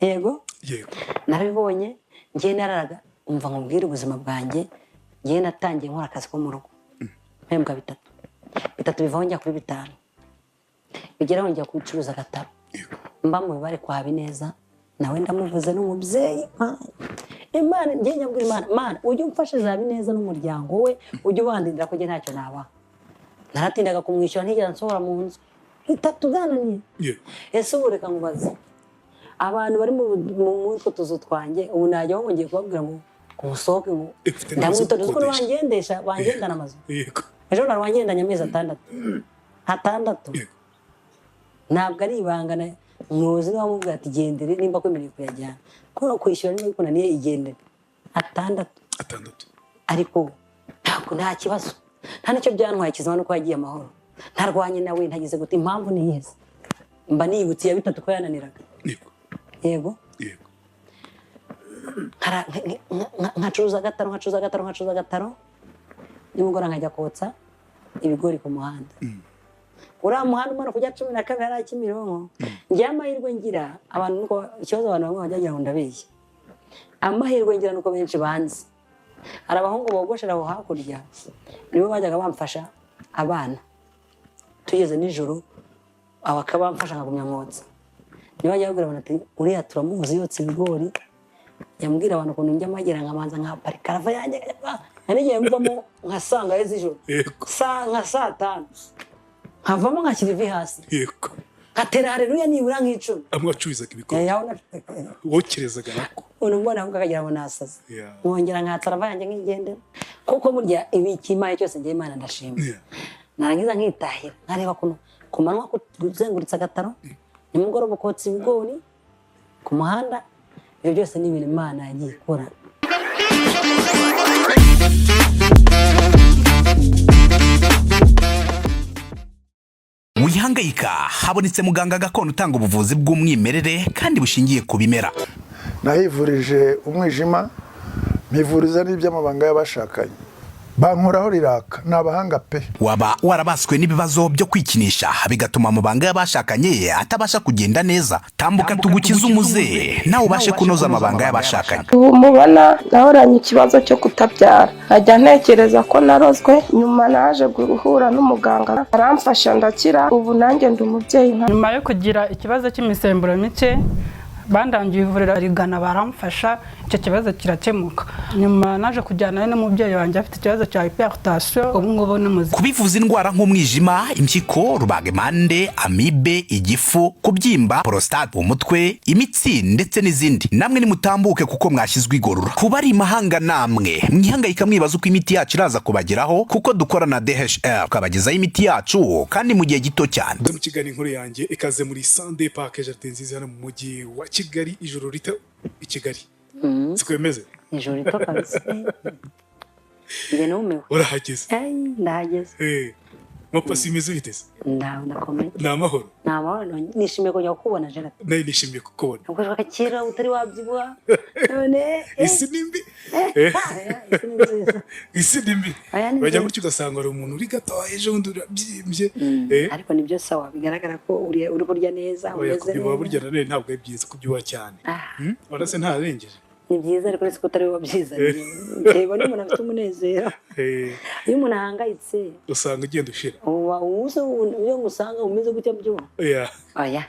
yego yego narabibonye ngiye nararaga umva nkubwire ubuzima bwanjye ngiye natangiye nkora akazi ko mu rugo mpembwa bitatu bivaho njya kuri 5 bigeraho njya kubicuruza agataro mba mu bibare kwa Habineza nawe ndamuvuze n'umubyeyi Imana ngiye nyabwira Imana ujye umfashe za Habineza n'umuryango we ujye ubandindira ko nge ntacyo naba naratindaga kumwishyura ntigera nsohora mu nzu 3 byananiye ese ubu reka nkubaze abantu bari mu mutwe tuzu twanjye ubu najya wongeye kubabwira ngo kusohoke ngo ndamwitoza ko bangendana amazu ejo narwangendanye amezi 6 ntabwo ari ibangana umuyobozi niwe wamubwira ati gendere nimba kwemereye kuyajyana ko kwishyura niba bikunaniye igendere 6 ariko nta kibazo nta nicyo byantwaye kizima nuko yagiye amahoro ntarwanye nawe ntagize gute impamvu ni yeze mba nibutse ya 3 ko yananiraga yego nkacuruza agataro nimugora nkajya kotsa ibigori ku muhanda uriya muhanda umara kujya 12 hari Kimironko njya amahirwe ngira abantu nuko ikibazo abantu bamwe bajya ngo ndabeshya amahirwe ngira nuko benshi banzi hari abahungu bogoshera aho hakurya nibo bajyaga bamfasha abana tugeze nijoro abakabamfasha nkagumya nkotsa niba bajya bagura abantu uriya turamuzi yotse ibigori yambwira abantu ukuntu njya magera nkamanza nkaparika arava yanjye nanigiye mvamo nkasanga y'ijoro nka saa 5 nkavamo nkashyira ivi hasi nkatera haleluya nibura nk'icumi amwacubizaga ibigori wokerezaga nako mbona avuga akagira ngo nasaze nkongera nkatara ava yanjye nkigendera kuko burya ibikimaye cyose ngiye Imana ndashima narangiza nkitahira nkareba ku manywa kuzengurutsa agataro nimugoroba kotsa ibigori ku muhanda ibyo byose ni ibintu Imana yagiye ikora wihangayika habonetse muganga gakondo utanga ubuvuzi bw'umwimerere kandi bushingiye ku bimera nahivurije umwijima mpivuriza n'iby'amabanga y'abashakanye bankoraho riraka nabahanga pe waba warabaswe n'ibibazo byo kwikinisha bigatuma amabanga y'abashakanye atabasha kugenda neza tambuka tugukiza umuze nawe ubashe kunoza amabanga y'abashakanye ubu mubona nahoranye ikibazo cyo kutabyara najya ntekereza ko narozwe nyuma naje guhura n'umuganga aramfasha ndakira ubu nanjye ndi umubyeyi nyuma yo kugira ikibazo cy'imisemburo mike bandangiye ivuriro rigana baramfasha icyo kibazo kirakemuka nyuma naje kujyana n'umubyeyi wanjye afite ikibazo cya hypertension ubu ngubu n'umuzi kubivuza indwara nk'umwijima impyiko rubagemande amibe igifu kubyimba prostate umutwe imitsi ndetse n'izindi namwe nimutambuke kuko mwashyizwe igorora kuba ari imahanga namwe mwihangayika mwibaza uko imiti yacu iraza kubageraho kuko dukora na DHL kabagezaho imiti yacu kandi mu gihe gito cyane mu kiganiro inkuru yanjye ikaze muri Sunday Park Jardin nziza hano mu mujyi wa Kigali ijoro rito i Kigali sikwemeze ijoro rito kabisa nge numewe urahageze ndahageze mapasi imeze biteze ndakomeye namahoro nishimiye kujya kukubona Gerard nayo nishimiye kukubona ubwo kera utari wabyibuha none isi nimbi isi nimbi bajya gutyo ugasanga ari umuntu uri gato ejo undi urabyimbye ariko nibyo sawa bigaragara ko uri kurya neza umeze neza burya nane ntabwo ari byiza kubyuha cyane urase ntarengeje ni byiza ariko niko utari wabyizanye ndeba n'umuntu afite umunezero iyo umuntu ahangayitse usanga ugenda ushira iyo ngusanga umeze gutya byuha oya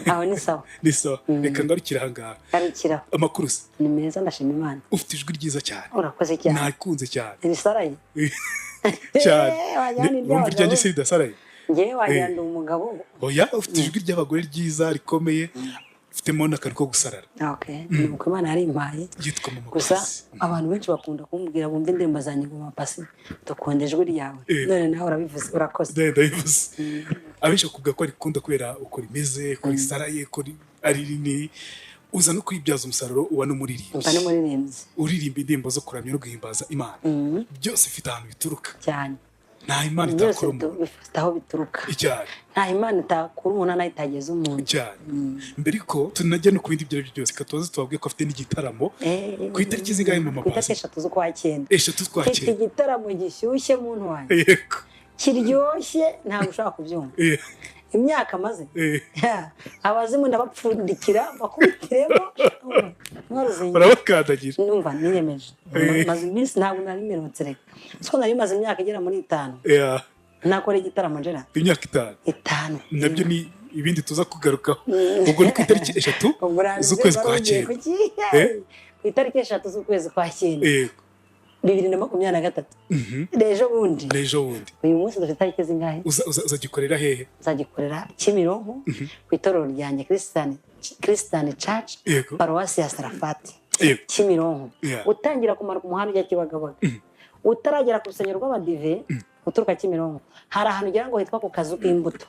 aho ni sawa ni sawa reka ngarukira ahangaha garukira amakuru se ni meza ndashima Imana ufite ijwi ryiza cyane urakoze cyane nakunze cyane ibisaraye cyane wumva iryanjye se ridasaraye ngewe wagira ndi umugabo oya ufite ijwi ry'abagore ryiza rikomeye ufitemo n'akantu ko gusarara nuko Imana yari impaye gusa abantu benshi bakunda kumbwira bumva indirimbo zanjye ngo mapasi dukunda ijwi ryawe none nawe urabivuze urakoze ndabivuze abenshi bakubwira ko arikunda kubera uko rimeze ko risaraye ko ari rinini uza no kwibyaza umusaruro uba n'umuririmbyi uririmba indirimbo zo kuramya no guhimbaza Imana byose bifite ahantu bituruka cyane nta Imana itakora umuntu bifite aho bituruka cyane nta Imana itakura umuntu nayitageza umuntu cyane mbere ko tunajya no kubindi byo byose katubaze tubabwiye ko afite n'igitaramo ku itariki zingahe mu mapasi 3 z'ukwa 9 3 z'ukwa 9 ifite igitaramo gishyushye muntu wanjye kiryoshye ntabwo ushaka kubyumva imyaka maze abazimu ndabapfundikira bakubitiremo barabakandagira numva niyemeje maze iminsi ntabwo nari mperutse reka siko nari maze imyaka igera muri 5 nakora igitaramo njera imyaka 5 nabyo ni ibindi tuza kugarukaho ubwo ni ku itariki 3 z'ukwezi kwa cyenda ku itariki 3 z'ukwezi kwa cyenda 2023 rejo bundi uyu munsi dufite itariki zingahe uzagikorera hehe uzagikorera Kimironko ku itorero ryanjye Christian Church Paruwasi ya Sarafati Kimironko utangira kumara ku muhanda ujya Kibagabaga utaragera ku rusengero rw'abadive uturuka Kimironko hari ahantu ugera ngo hitwa ku kazu k'imbuto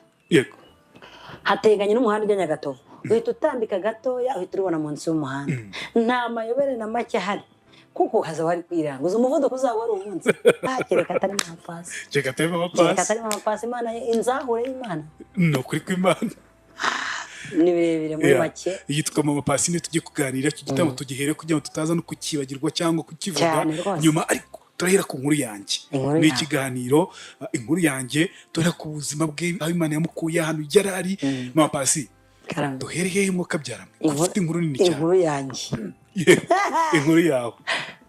hateganye n'umuhanda ujya Nyagatovu uhita utambika gatoya uhita uribona munsi y'umuhanda nta mayobere na make ahari kuko haza wari kwiranguza umuvuduko uzaba wari umunsi kereka atari amapasi imana inzahure y'imana no kuri kw'imana ni birebire muri make yitwa Mama Pasi ni tujye kuganira iki gitabo tugihere kugira ngo tutaza no kukibagirwa cyangwa kukivuga nyuma ariko turahera ku nkuru yanjye ni ikiganiro inkuru yanjye turahera ku buzima bwe aho Imana yamukuye ahantu yarari Mama Pasi duhere hehe mu kabyaramo ufite inkuru nini cyane inkuru yanjye inkuru yawe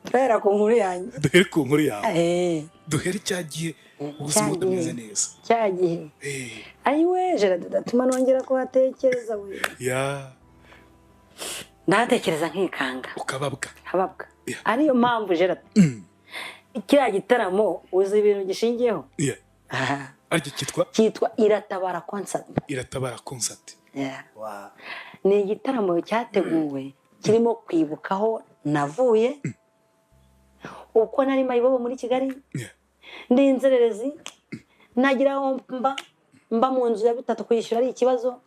turahera ku nkuru yanjye duhere ku nkuru yawe duhere cyagiye ubuzima bumeze neza cyagihe ayiwe Gerard datuma nongera kuhatekereza we ndatekereza nkikanga hababwa ariyo mpamvu Gerard kiriya gitaramo uzi ibintu gishingiyeho aricyo cyitwa Iratabara concert ni igitaramo cyateguwe kirimo kwibukaho navuye uko nari mayibobo muri Kigali ndi inzererezi nagira aho mba mu nzu ya bitatu kwishyura ari ikibazo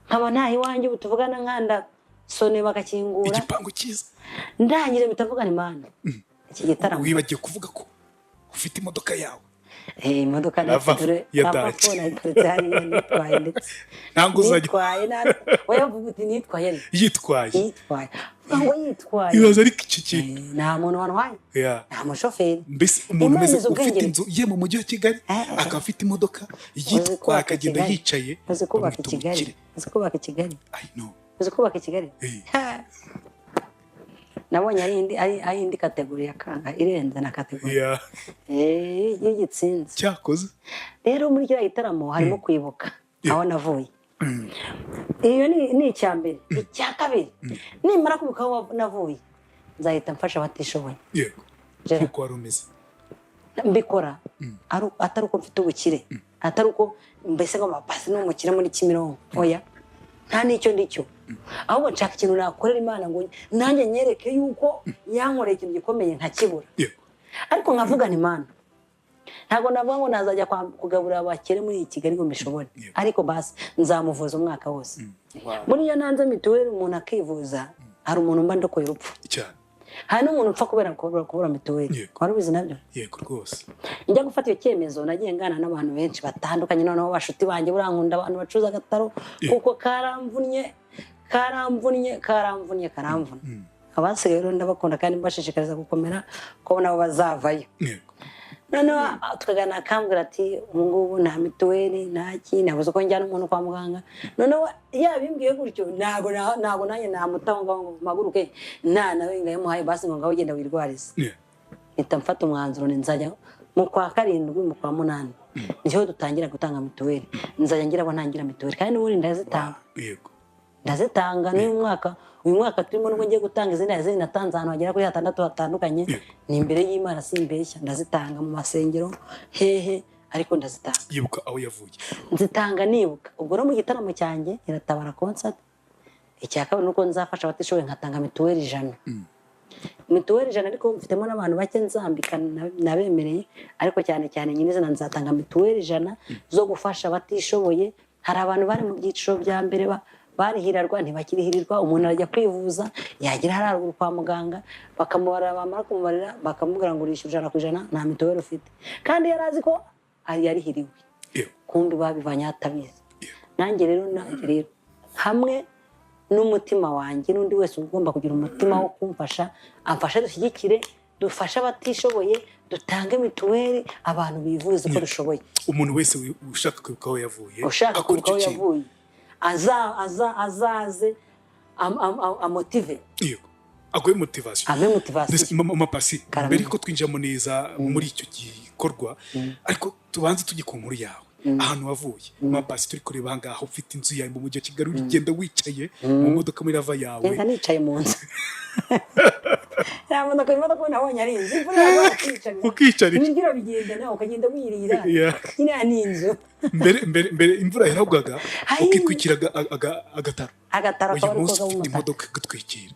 nkaba ntaho iwanjye ubu tuvugana nkanda sone bagakingura igipangu cyiza ndangire bitavugana Imana iki gitaramo wibagiye kuvuga ko ufite imodoka yawe imodoka nafite nitwaye ndetse ntabwo uzajya nitwaye wayavuga uti nitwaye ngo yitwaye ibaza ariko iki kintu nta muntu wantwaye nta mushoferi mbese umuntu umeze ufite inzu ye mu mujyi wa Kigali akaba afite imodoka yitwaye akagenda yicaye uzi kubaka i Kigali uzi kubaka i Kigali nabonye ari indi kategori ya kanga irenze na kategori y'igitsinzi cyakoze rero muri kiriya gitaramo harimo kwibuka aho navuye iyo ni icya mbere icya kabiri nimara kwibuka aho navuye nzahita mfasha abatishoboye yego nk'uko wari umeze mbikora atari uko mfite ubukire atari uko mbese ngo Mama Pasi ni umukire muri Kimironko oya nta n'icyo ndicyo ahubwo nshaka ikintu nakorera Imana ngo nanjye nyereke yuko yankoreye ikintu gikomeye nkakibura ariko nkavugana Imana ntabwo navuga ngo nazajya kugaburira abakire muri Kigali ngo mbishobore ariko basi nzamuvuza umwaka wose buriya nanze mituweli umuntu akivuza hari umuntu mba ndokoye urupfu hari n'umuntu upfa kubura mituweli wari ubizi nabyo yego rwose njya gufata iyo cyemezo nagiye ngana n'abantu benshi batandukanye noneho bashuti banjye burankunda abantu bacuruza agataro kuko karamvunye abasigaye rero ndabakunda kandi mbashishikariza gukomera ko nabo bazavayo noneho tukagana akambwira ati ubu ngubu nta mituweli ntaki nabuze ko njyana umuntu kwa muganga noneho yabimbwiye gutyo ntabwo nanjye namutaho ngo mpaguruke nawe ngayamuhaye basi ngo ngaho ugenda wirwarize mpita mfata umwanzuro nzajya mu kwa 7 mu kwa 8 niho dutangira gutanga mituweli nzajya ngira abo ntangira mituweli kandi n'ubundi ndazitanga uyu mwaka turimo nubwo ngiye gutanga izindi natanze ahantu hagera kuri 6 hatandukanye ni imbere y'Imana simbeshya ndazitanga mu masengero hehe ariko ndazitanga yibuka aho yavuye nzitanga nibuka ubwo no mu gitaramo cyanjye Iratabara concert icya kabiri nuko nzafasha abatishoboye nkatanga mituweli 100 mituweli 100 ariko mfitemo n'abantu bake nzambika nabemereye ariko cyane nyine nzatanga mituweli 100 zo gufasha abatishoboye hari abantu bari mu byiciro bya mbere barihirarwa ntibakirihirirwa umuntu arajya kwivuza yagira hararuguru kwa muganga bakamubarira bamara kumubarira bakamubwira ngo urishyura 100% nta mituweli ufite kandi yarazi ko yarihiriwe kumbi babivanye atabizi nanjye rero hamwe n'umutima wanjye n'undi wese ugomba kugira umutima wo kumfasha amfasha dushyigikire dufashe abatishoboye, dutange mituweli, abantu bivuze uko dushoboye. umuntu wese ushaka kwibuka aho yavuye, ushaka akora kwibuka aho icyo kintu. yavuye azaze amotive, Yego, aguhe motivation. abe motivasiyo. Mbese mama Pasi, Karame. mbere yuko twinjiramo neza muri icyo gikorwa, ariko tubanze tujye ku nkuru yawe, ahantu wavuye. Mama Pasi, turi kureba aha ngaha ufite inzu yawe mu mujyi wa Kigali, urigenda wicaye mu modoka muri lava yawe. Ngenda nicaye mu nzu. Ya imodoka nabonye ari inzu, imvura yagwa Ukicarira. ibiryo bigenda nawe ukagenda wirira. Yeah. Iriya ni inzu. mbere imvura yaragwaga, Hai. ukitwikira agataro. Agataro Uyu akaba ari munsi koga ufite mu matara. imodoka igatwikira.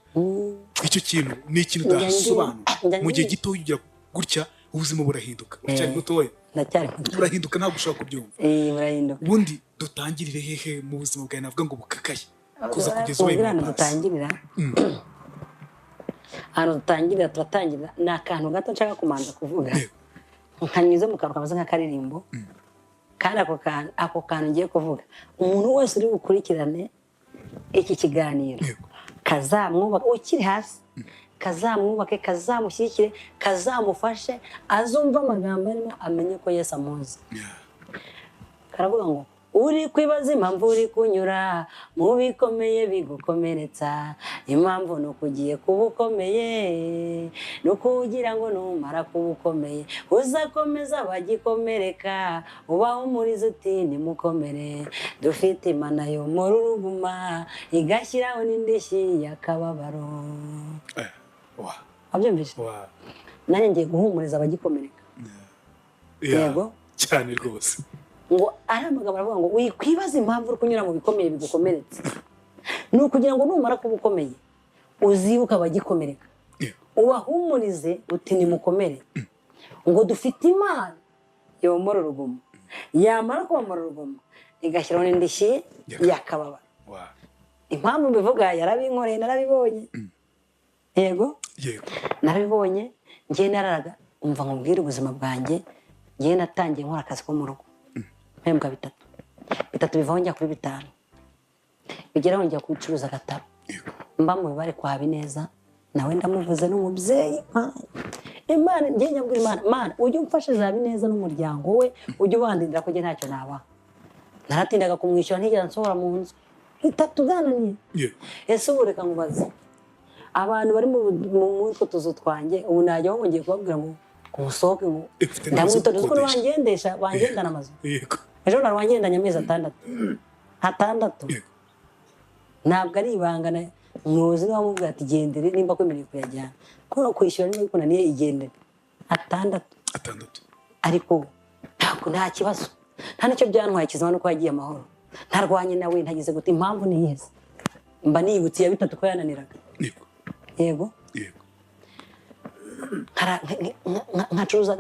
Icyo kintu ni ikintu udasobanura. Mu gihe gito ugira gutya, ubuzima burahinduka. Uracyari mutoya, Ndacyari muto. burahinduka ntabwo ushobora kubyumva. Burahinduka. Ubundi dutangirire hehe mu buzima bwawe, navuga ngo bukakaye kuza kugeza ubaye Ubwira Mama Pasi. dutangirira. Ahantu dutangirira, turatangirira ni akantu gato nshaka kumanza kuvuga. Yego. Nkanyuze mu kantu kameze nk'akaririmbo, kandi ako kantu ngiye kuvuga, umuntu wese uri bukurikirane iki kiganiro, Yego. kazamwubake, ukiri hasi, kazamwubake, kazamushyigikire, kazamufashe, azumva amagambo arimo, amenye ko Yesu amuzi. Yeah. Karavuga ngo uri kwibaza impamvu uri kunyura mu bikomeye bigukomeretsa, impamvu nuko ugiye kuba ukomeye, nuko ugira ngo numara kuba ukomeye uzakomeza bagikomereka, ubahumuriza uti nimukomere, dufite Imana yo mu ruruguma, igashyiraho n'indishyi y'akababaro. Wow. Wabyumvise? Wow. Nanjye ngiye guhumuriza abagikomereka. Yeah. Yego. Cyane rwose. Ngo ari amagambo aravuga ngo wikwibaza impamvu uri kunyura mu bikomeye bigukomeretse, ni ukugira ngo numara kuba ukomeye uzibuka abagikomereka, Yeah. ubahumurize uti nimukomere, ngo dufite Imana yomora urugomo, yamara komora urugomo igashyiraho n'indishyi y'akababaro. Wow. Impamvu mbivuga yarabinkoreye, narabibonye. Yego, Yego. narabibonye. Ngiye nararaga umva nkubwire ubuzima bwanjye, ngiye natangiye nkora akazi ko mu rugo, mpembwa bitatu bivaho njya kuri 5, bigeraho njya kubicuruza agataro. Yego. Mba mu bibare kwa Habineza, nawe ndamuvuze n'umubyeyi. Imana ngiye nyabwira Imana ujye umfashe za Habineza n'umuryango we, ujye ubandindira ko njye ntacyo nabaha. Naratindaga kumwishyura, ntigera nsohora mu nzu, 3 byananiye. Yego. Ese ubu reka nkubaze, abantu bari mu utwo tuzu twanjye, ubu najya wongeye kubabwira ngo musohoke, ngo ndamwitoza ko bangendesha, bangendana amazu. Yego. Ejo narwangendanye amezi 6. Yego. Ntabwo ari ibanga, umuyobozi niwe wamubwira ati gendere nimba kwemereye kuyajyana, ko kwishyura niba bikunaniye igendere. 6. Ariko nta kibazo, nta nicyo byantwaye, kizima nuko yagiye amahoro, ntarwanye nawe, ntagize gute. Impamvu ni yeze, mba nibutse ya 3 ko yananiraga. Yego. Yego. Yego. Nkacuruza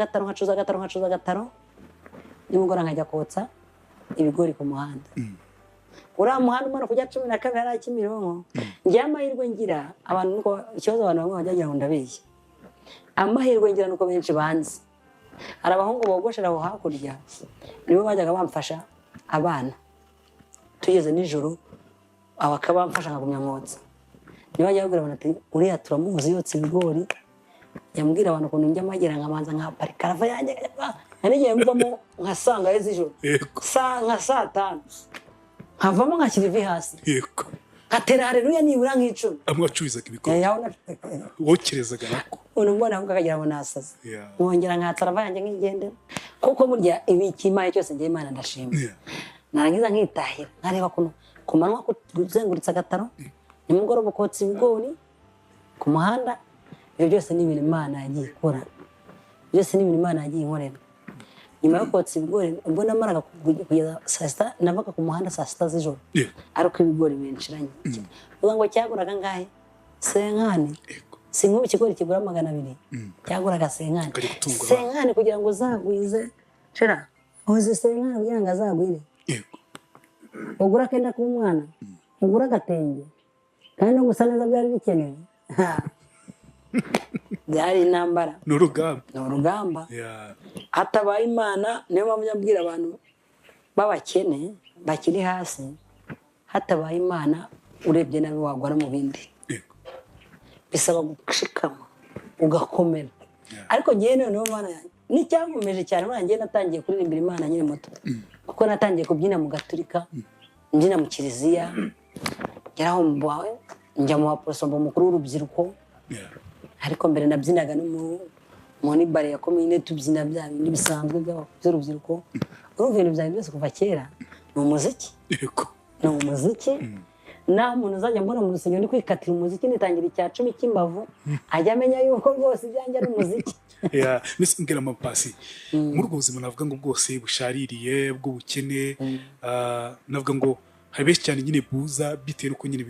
agataro, nimugora nkajya kotsa ibigori ku muhanda. Uriya muhanda umara kujya 12 hari Kimironko. Njye amahirwe ngira, abantu nuko ikibazo abantu bamwe bajya ngo ndabeshya, amahirwe ngira nuko benshi banzi, hari abahungu bogoshera aho hakurya, nibo bajyaga bamfasha abana, tugeze nijoro abakabamfasha nkagumya nkotsa. Niba bajya babwira abantu ati uriya turamuzi yotsa ibigori, yambwira abantu ukuntu njya magera nkabanza nkaparika arava yanjye, nanigiye mvamo nkasanga yeze ijoro, nka 5, nkavamo nkashyira ivi hasi. Yego. Nkatera haleluya nibura nk'icumi. Amwe acuruzaga ibigori, wokerezaga nako. Umuntu mbona avuga akagira ngo nasaze. Yeah. Nkongera nkatsara yanjye nkigendera, kuko burya ibi kimaye cyose ngiye Imana ndashima. Yeah. Narangiza nkitahira, nkareba ku manywa kuzengurutsa agataro, nimugoroba ukotsa ibigori ku muhanda. Ibyo byose ni ibintu Imana yagiye ikora, byose ni ibintu Imana yagiye inkorera. Nyuma yo kotsa ibigori, ubwo namaraga kugeza 6, navaga ku muhanda 6 z'ijoro. Yeah. Ariko ibigori benshiranye. Uvuga ngo cyaguraga ngahe? Senkani. Yego. Sinkuba ikigori kigura 200. Cyaguraga senkani. Senkani kugira ngo uzagwize. Shira. Uzi senkani kugira ngo azagwire. Yego. Ugura kenda ku mwana. Ugura gatenge. Kandi no gusa neza byari bikenewe. Byari intambara. N'urugamba. Yeah. Hatabaye Imana, niyo mpamvu nyabwira abantu b'abakene bakiri hasi, hatabaye Imana urebye nabi wagwara mu bindi. Yego. Bisaba gushikama, ugakomera, ariko ngewe noneho bana yanjye n'icyankomeje cyane bana ngewe natangiye kuririmbira Imana nyine muto kuko natangiye kubyina mu gaturika mbyina mu kiliziya ngeraho mbawe njya mu baporosombo mukuru w'urubyiruko ariko mbere nabyinaga no muri bare ya komine tubyina bya bindi bisanzwe by'urubyiruko urumva ibintu byanjye byose kuva kera ni umuziki ni umuziki nta muntu uzajya mbona mu rusengero ndi kwikatira umuziki nitangira icya 10 cy'imbavu ajya amenya yuko rwose ibyanjye ari umuziki mbwira amapasi muri ubwo buzima navuga ngo bwose bushaririye bw'ubukene navuga ngo hari benshi cyane nyine buza bitewe n'uko nyine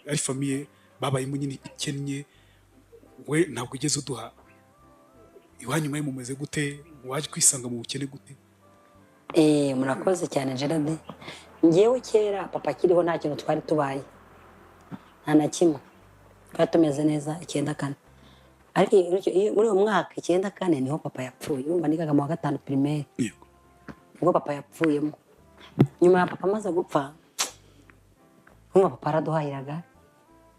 ari famiye babayemo nyine ikennye we ntabwo ugeze uduha iwanyu mwe mumeze gute waje kwisanga mu bukene gute murakoze cyane Gerard ngewe kera papa akiriho nta kintu twari tubaye nta na kimwe twari tumeze neza 94 ariko muri uwo mwaka 94 niho papa yapfuye urumva nigaga mu wa 5 primaire ubwo papa yapfuyemo nyuma ya papa amaze gupfa urumva papa araduhahiraga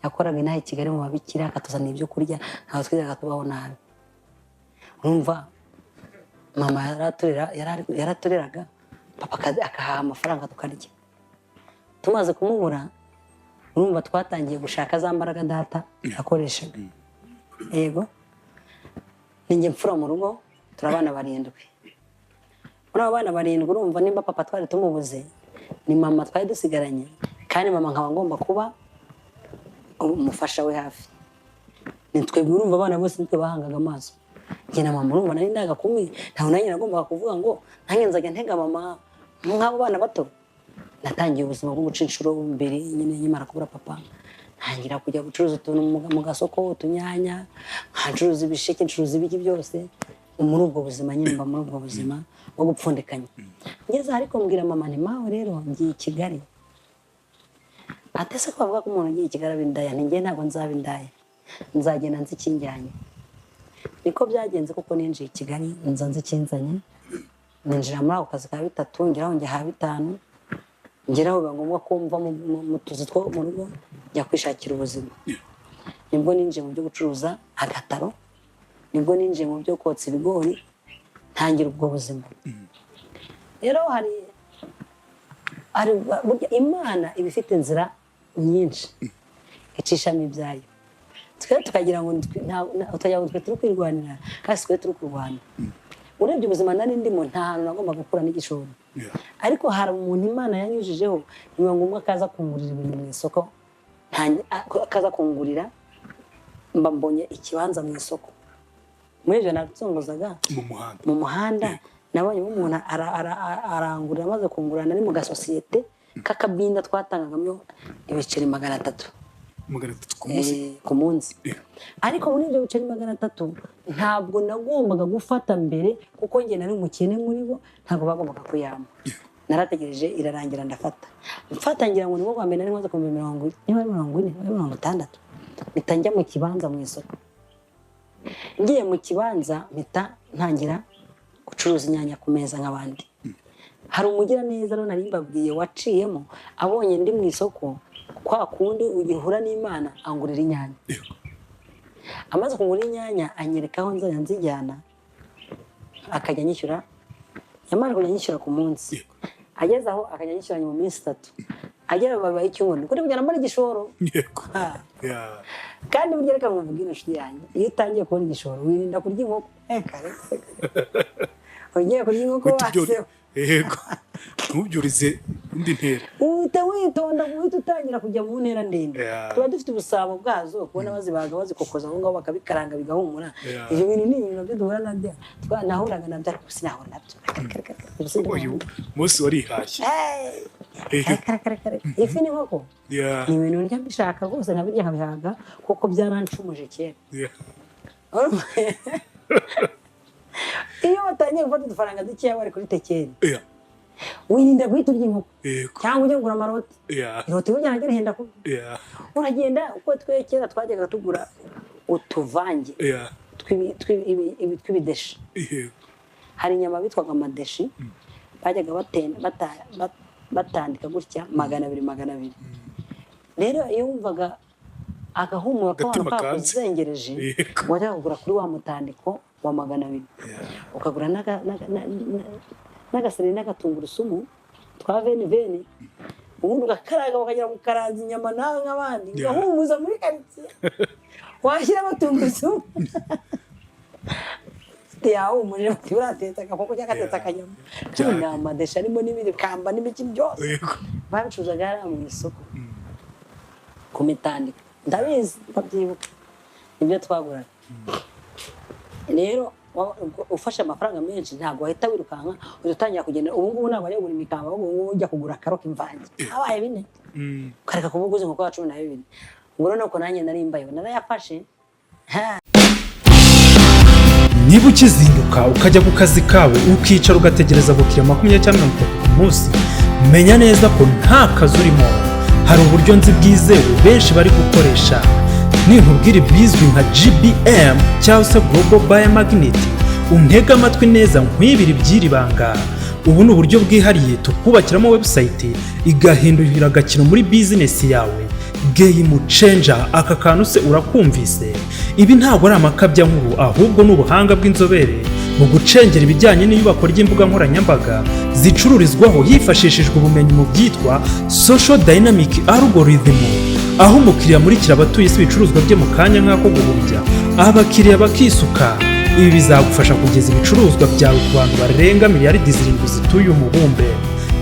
yakoraga inaha i Kigali mu babikira akatuzanira ibyo kurya ntaho twizaga tubaho nabi urumva mama yaratureraga papa akaha amafaranga tukarya tumaze kumubura urumva twatangiye gushaka za mbaraga data akoreshaga yego ninjye mfura mu rugo turabana 7 muri abo bana 7 urumva nimba papa twari tumubuze ni mama twari dusigaranye kandi mama nkaba ngomba kuba umufasha we hafi nitwe urumva abana bose nitwe bahangaga amaso njye na mama urumva nari ndagakumi ntaho nanjye nagombaga kuvuga ngo nanjye nzajya ntega mama nk'abo bana bato natangiye ubuzima bwo guca inshuro mbere nyine nyimara kubura papa ntangira kujya gucuruza utuntu mu gasoko utunyanya nkacuruza ibisheke ncuruza ibiki byose muri ubwo buzima nyine mba muri ubwo buzima bwo gupfundikanya ngeze ariko mbwira mama nti mawe rero ngiye i Kigali atese ko bavuga ko umuntu ngiye i Kigali abindaya ntigiye ntabwo nzaba indaya nzagenda nzikinjyanye niko byagenze kuko ninjiye i Kigali nza nzikinzanye ninjira muri ako kazi ka 3 ngeraho njya ha 5 ngeraho biba ngombwa ko mva mu tuzi two mu rugo njya kwishakira ubuzima nibwo ninjiye mu byo gucuruza agataro nibwo ninjiye mu byo kotsa ibigori ntangira ubwo buzima rero hari Imana ibifite inzira nyinshi icishamo ibyayo twe tukagira ngo twe turi kwirwanira kandi twe turi kurwana urebye ubuzima nari ndimo nta hantu nagomba gukura n'igishoro ariko hari umuntu Imana yanyujijeho niba ngombwa akaza kungurira ibintu mu isoko akaza kungurira mba mbonye ikibanza mu isoko muri ibyo natsongozaga mu muhanda nabonye umuntu arangurira amaze kungurana ari mu gasosiyete kakabinda twatangagamo ibiceri 300 ku munsi ariko muri ibyo biceri 300 ntabwo nagombaga gufata mbere kuko njye nari umukene muri bo ntabwo bagombaga kuyama narategereje irarangira ndafata mfatangira ngo nibo kwambere nari maze ku 40 60 bitanjya mu kibanza mu isoko ngiye mu kibanza mpita ntangira gucuruza inyanya ku meza nk'abandi hari umugira neza rero nari mbabwiye waciyemo abonye ndi mu isoko kwa kundi ugihura n'Imana angurira inyanya amaze kungurira inyanya anyereka aho nzajya nzijyana akajya nyishyura yamara kujya nyishyura ku munsi ageze aho akajya nyishyura mu minsi 3 agera babaye icyumweru kuri kujyana muri igishoro kandi burya reka muvuge inshuti yanjye iyo utangiye kubona igishoro wirinda kurya inkoko kare ugiye kurya inkoko wase yego ntubyurize indi ntera witonda guhita utangira kujya mu ntera ndende tuba dufite ubusabo bwazo kubona bazibaga bazikokoza aho ngaho bakabikaranga bigahumura ibyo bintu ni ibintu byo duhura nabyo twanahuraga nabyo ariko sinahura nabyo uyu munsi warihashye ifi n'inkoko ni ibintu ndya mbishaka rwose nkabirya nkabihaga kuko byarancumuje kera iyo watangiye gufata udufaranga dukeya wari kuri tekeri wirinda guhita urya inkoko cyangwa ujya kugura amaroti iroti burya naryo rihenda kuba uragenda uko twe kera twajyaga tugura utuvange tw'ibideshi hari inyama bitwaga amadeshi bajyaga batandika gutya 200 rero iyo wumvaga agahumura k'abantu kakuzengereje wajyaga kugura kuri wa mutandiko wa 200 ukagura n'agaseri n'agatungurusumu twa veni ubundi ugakaraga bakagera gukaranza inyama nawe nk'abandi ugahumuza muri karitsiye washyiramo tungurusumu yahumurira bati uratetse agakoko cyangwa agatetse akanyama n'intama desha arimo n'ibindi kamba n'ibiki byose babicuzaga hariya mu isoko ku mitandiko ndabizi ndabyibuka ibyo twaguraga rero ufashe amafaranga menshi ntabwo wahita wirukanka utangira kugenda ubu ngubu ntabwo ari kugura imikamba ahubwo ngubu ujya kugura akaroka imvange habaye 4 ukareka kuba uguze nko kwa 12 ngo rero nuko nanjye nari mbayeho narayafashe niba ukizinduka ukajya ku kazi kawe ukicara ugategereza abakiriya 20 cyangwa 30 ku munsi menya neza ko nta kazi urimo hari uburyo nzi bwizewe benshi bari gukoresha ninkubwira bizwi nka GBM cyangwa se Global Biomagnet untega amatwi neza nkwibiri byiribanga ubu ni uburyo bwihariye tukubakiramo website igahindurira agakino muri business yawe game changer. Aka kantu se urakumvise? Ibi ntabwo ari amakabya nkuru ahubwo n'ubuhanga bw'inzobere mu gucengera ibijyanye n'iyubako ry'imbuga nkoranyambaga zicururizwaho hifashishijwe ubumenyi mu byitwa social dynamic algorithm, aho umukiriya amurikira abatuye isi ibicuruzwa bye mu kanya nk'ako guhumbya abakiriya bakisuka. Ibi bizagufasha kugeza ibicuruzwa byawe ku bantu barenga miliyaridi 7 zituye umubumbe,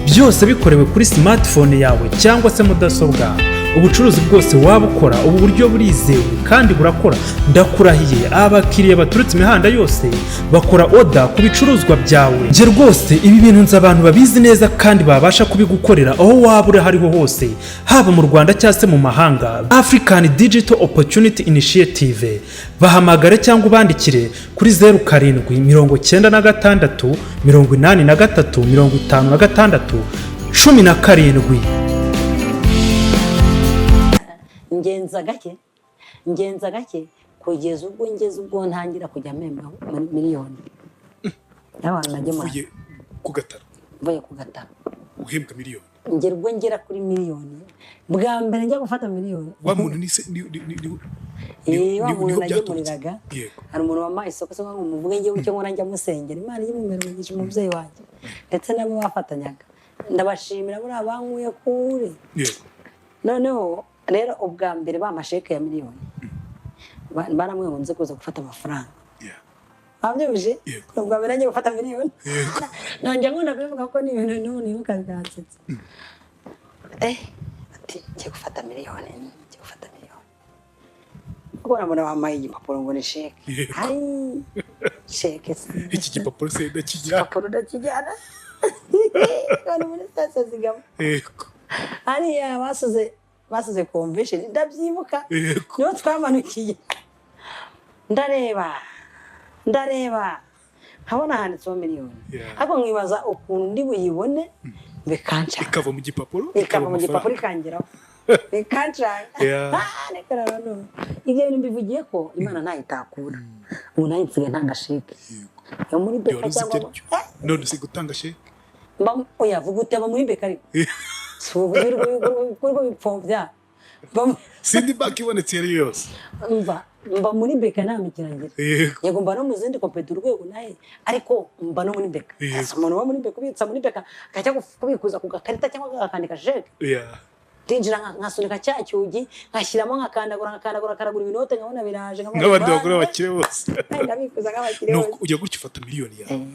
byose bikorewe kuri smartphone yawe cyangwa se mudasobwa. Ubucuruzi bwose waba ukora ubu buryo burizewe kandi burakora. Ndakurahiye abakiriya baturutse imihanda yose bakora order ku bicuruzwa byawe. Je rwose ibi bintu nzi abantu babizi neza kandi babasha kubigukorera aho waba uri hariho hose, haba mu Rwanda cyangwa se mu mahanga. African Digital Opportunity Initiative bahamagare cyangwa ubandikire kuri 0796 83 56 17. ngenza gake kugeza ubwo ntangira kujya mpembwa miliyoni y'abantu nagemuye ku gataro. Mvuye ku gataro uhembwa miliyoni. ngera kuri miliyoni bwa mbere njya gufata miliyoni. Wa muntu ni wa muntu nagemuriraga hari umuntu wamaye isoko se ngo muvuge ngiye ucyo nkora njya musengera Imana y'imumero ngisha umubyeyi wanjye ndetse nabo bafatanyaga. Ndabashimira muri abankuye kure. Noneho rero ubwa mbere bamasheke ya miliyoni baramwe ngo nze kuza gufata amafaranga. Abyuje ubwa mbere njye gufata miliyoni. Nanje ngo nabivuga ko ni ibintu none ukazansetse. Ati njye gufata miliyoni. Ubwo namona bamaye igipapuro ngo ni sheke. Hai sheke. Iki gipapuro se ndakijya. Gipapuro ndakijyana. Kandi muri sasa zigamo. Hariya basuze convention ndabyibuka. Niyo twamanukiye. Ndareba nkabona handitseho miliyoni. Ariko nkibaza ukuntu ndi buyibone bikanca. Ikava mu gipapuro ikangeraho. Bikanca. Nekara no. Ibyo bintu mbivugiye ko Imana ntayitakura. Ubu nayinsigaye ntanga sheke. Yo muri beka cyangwa none si gutanga sheke. Oya vuga utaba muri beka ariko. So birwo bipfobya. Sindi baki ibonetse yari yose. Mba muri beka namikirangira. Yego mba no mu zindi kompeti urwego naye ariko mba no muri beka. Umuntu wa muri beka ubitsa muri beka akajya kubikuza ku gakarita cyangwa akandika sheke. Tinjira nkasunika cya cyugi nkashyiramo nkakandagura karagura ibinote nkabona biraje nk'abandi bagura bakire bose. Ndabikuza nk'abakire bose. Ujya gutya ufata miliyoni yawe.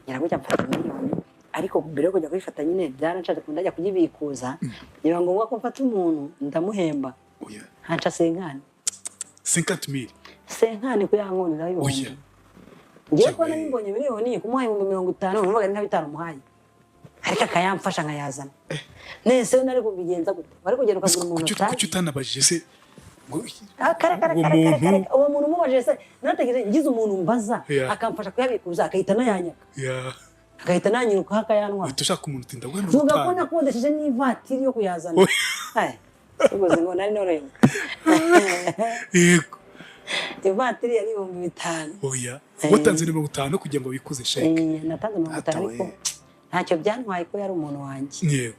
Nyiragujya mfata miliyoni. Ariko mbere yo kujya kwifata nyine byaranshatse kundajya kugibikuza niba ngombwa ko mfata umuntu ndamuhemba hanca 50,000 ko yankonera y'ibihumbi ngiye kubona nimbonye miliyoni kumuha 50,000 numvaga ari nka 5 muhaye ariko akayamfasha nkayazana nese nari kubigenza gute bari kugera ukagura umuntu kuki utanabajije se uwo muntu umubajije se nategereje ngize umuntu mbaza akamfasha kuyabikuza akahita nayanyaga agahita nanyiruka hakayanwa. Ushaka umuntu utinda we vuga ko nakodesheje n'ivatiri yo kuyazana. Ubuze ngo nari noremba. Yego. Ivatiri yari 5,000. Oya. Watanze 50 kugira ngo bikuze sheke. Natanze 50 ariko ntacyo byantwaye ko yari umuntu wanjye. Yego.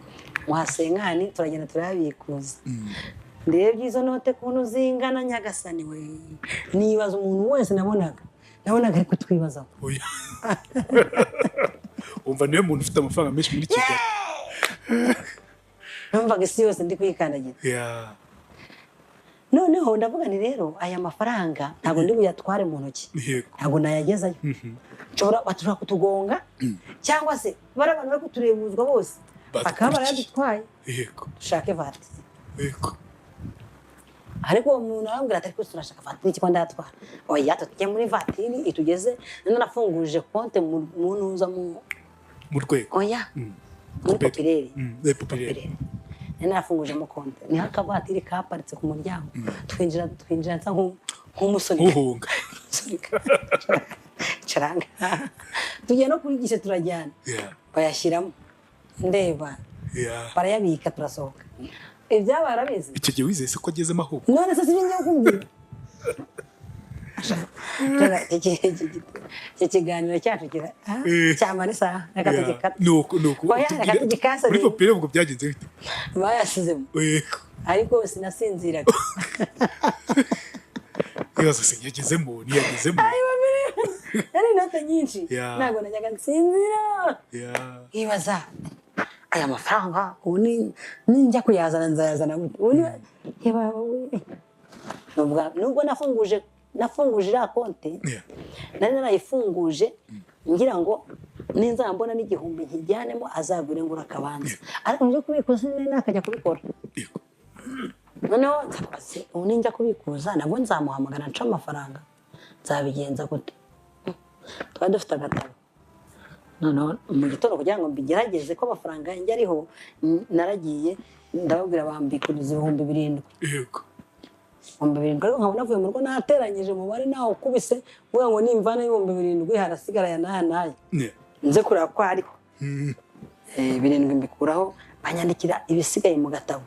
Muhasenkani turagenda turabikuza. Ndebye izo note kuntu zingana nyagasani we. Nibaza umuntu wese nabonaga nabonaga ari kutwibazaho. oya umva niwe muntu ufite amafaranga menshi muri Kigali. Numvaga isi yose ndi kuyikandagira. Yeah. Noneho ndavuga ni rero aya mafaranga ntabwo ndi buyatware mu ntoki, Yego. ntabwo nayagezayo. Bashobora kutugonga cyangwa se bari abantu bari kuturebuzwa bose bakaba barayadutwaye. Yego. Dushake vatiri. Yego. Ariko uwo muntu arambwira ati ariko turashaka vatiri iki ko ndatwara. Oya tujye muri vatiri itugeze, nafunguje konte mu ntuza mu rwego. Oya muri popireri. Popireri. Nafungujemo konte niho akavatiri kaparitse ku muryango, twinjira nsa nk'umusoni uhunga caranga tugiye no kuri gise turajyana bayashyiramo ndeba barayabika turasohoka. Ibyaba barabizi icyo gihe wizeye ko agezemo ahubwo none se sinjye kumbwira iki kiganiro cyacu cyamara isaha reka tugikata. nuko muri popireri ubwo byagenze bite? Bayasizemo ariko sinasinziraga. Ibibazo se yagezemo ntiyagezemo ari inota nyinshi ntabwo najyaga nsinzira. Ibaza aya mafaranga ubu ninjya kuyazana nzayazana gute? Nubwo nafunguje iriya konti nari narayifunguje ngira ngo ninza mbona n'igihumbi nkijyanemo azagure ngura akabanza, ariko nje kubikuza nakajya kubikora. Noneho ubu ninjya kubikuza nabwo nzamuhamagara nca amafaranga, nzabigenza gute? Twari dufite agatabo. Noneho mu gitondo kugira ngo mbigerageze ko amafaranga yanjye ariho, naragiye ndababwira bambikuriza 7,000. Yego. 7,000 ariko nkabona navuye mu rugo nateranyije umubare nawo ukubise mvuga ngo nimvana 7,000 harasigara ya naya nze kureba ko ariho 7,000 mbikuraho banyandikira ibisigaye mu gatabo.